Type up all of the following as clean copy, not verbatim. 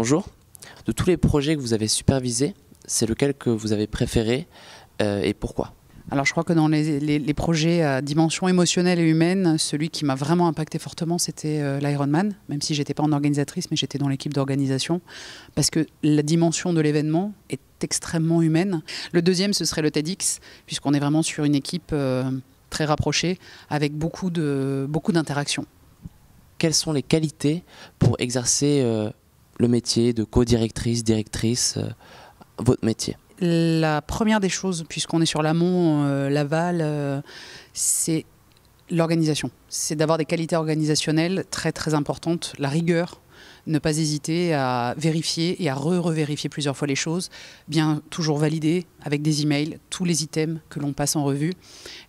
Bonjour. De tous les projets que vous avez supervisés, c'est lequel que vous avez préféré et pourquoi? Alors je crois que dans les projets à dimension émotionnelle et humaine, celui qui m'a vraiment impacté fortement, c'était l'Ironman, même si j'étais pas en organisatrice, mais j'étais dans l'équipe d'organisation, parce que la dimension de l'événement est extrêmement humaine. Le deuxième, ce serait le TEDx, puisqu'on est vraiment sur une équipe très rapprochée, avec beaucoup d'interactions. Quelles sont les qualités pour exercer le métier de co-directrice, directrice, votre métier? La première des choses, puisqu'on est sur l'amont, l'aval, c'est l'organisation. C'est d'avoir des qualités organisationnelles très très importantes, la rigueur, ne pas hésiter à vérifier et à revérifier plusieurs fois les choses, bien toujours valider avec des emails tous les items que l'on passe en revue.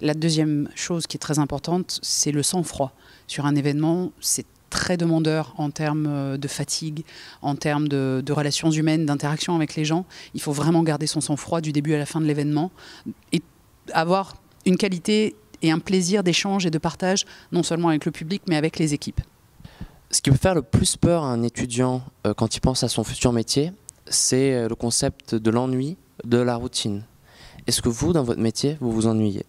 La deuxième chose qui est très importante, c'est le sang-froid. Sur un événement, c'est très demandeur en termes de fatigue, en termes de relations humaines, d'interaction avec les gens. Il faut vraiment garder son sang-froid du début à la fin de l'événement et avoir une qualité et un plaisir d'échange et de partage, non seulement avec le public, mais avec les équipes. Ce qui peut faire le plus peur à un étudiant quand il pense à son futur métier, c'est le concept de l'ennui, de la routine. Est-ce que vous, dans votre métier, vous vous ennuyez ?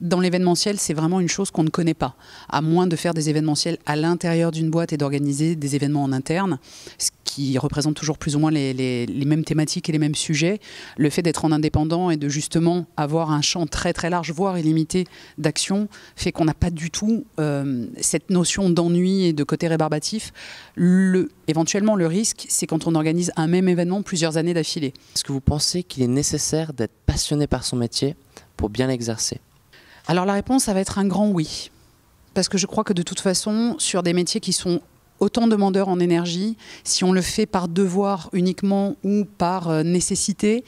Dans l'événementiel, c'est vraiment une chose qu'on ne connaît pas. À moins de faire des événementiels à l'intérieur d'une boîte et d'organiser des événements en interne, ce qui représente toujours plus ou moins les mêmes thématiques et les mêmes sujets, le fait d'être en indépendant et de justement avoir un champ très très large, voire illimité d'action, fait qu'on n'a pas du tout cette notion d'ennui et de côté rébarbatif. Éventuellement, le risque, c'est quand on organise un même événement plusieurs années d'affilée. Est-ce que vous pensez qu'il est nécessaire d'être passionné par son métier pour bien l'exercer ? Alors la réponse, ça va être un grand oui. Parce que je crois que de toute façon, sur des métiers qui sont autant demandeurs en énergie, si on le fait par devoir uniquement ou par nécessité,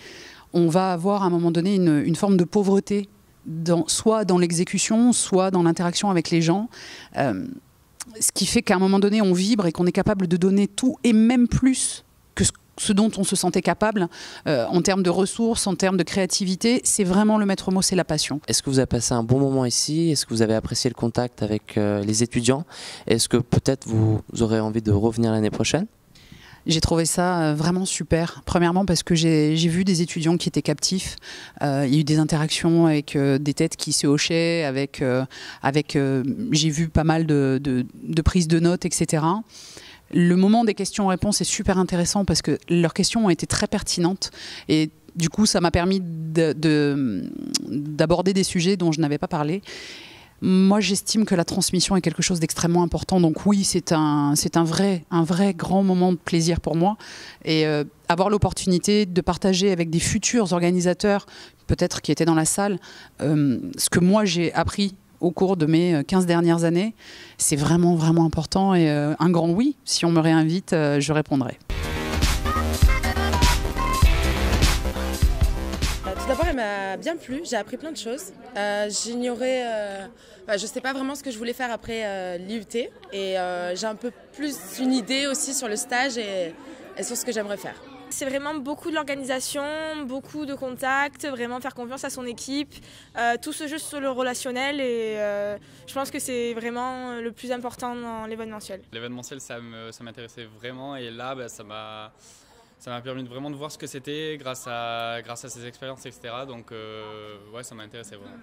on va avoir à un moment donné une forme de pauvreté, soit dans l'exécution, soit dans l'interaction avec les gens. Ce qui fait qu'à un moment donné, on vibre et qu'on est capable de donner tout et même plus que ce dont on se sentait capable en termes de ressources, en termes de créativité. C'est vraiment le maître mot, c'est la passion. Est-ce que vous avez passé un bon moment ici? Est-ce que vous avez apprécié le contact avec les étudiants? Est-ce que peut-être vous aurez envie de revenir l'année prochaine? J'ai trouvé ça vraiment super. Premièrement parce que j'ai vu des étudiants qui étaient captifs. Il y a eu des interactions avec des têtes qui se hochaient, j'ai vu pas mal de prises de notes, etc. Le moment des questions-réponses est super intéressant parce que leurs questions ont été très pertinentes et du coup ça m'a permis d'aborder des sujets dont je n'avais pas parlé. Moi j'estime que la transmission est quelque chose d'extrêmement important, donc oui c'est un vrai grand moment de plaisir pour moi et avoir l'opportunité de partager avec des futurs organisateurs, peut-être qui étaient dans la salle, ce que moi j'ai appris au cours de mes 15 dernières années, c'est vraiment important et un grand oui, si on me réinvite, je répondrai. Tout d'abord, elle m'a bien plu, j'ai appris plein de choses. J'ignorais, je ne sais pas vraiment ce que je voulais faire après l'IUT et j'ai un peu plus une idée aussi sur le stage et sur ce que j'aimerais faire. C'est vraiment beaucoup de l'organisation, beaucoup de contacts, vraiment faire confiance à son équipe, tout se joue sur le relationnel et je pense que c'est vraiment le plus important dans l'événementiel. L'événementiel, ça m'intéressait vraiment et là, ça m'a permis vraiment de voir ce que c'était grâce à ces expériences, etc. Donc ouais, ça m'a intéressé vraiment.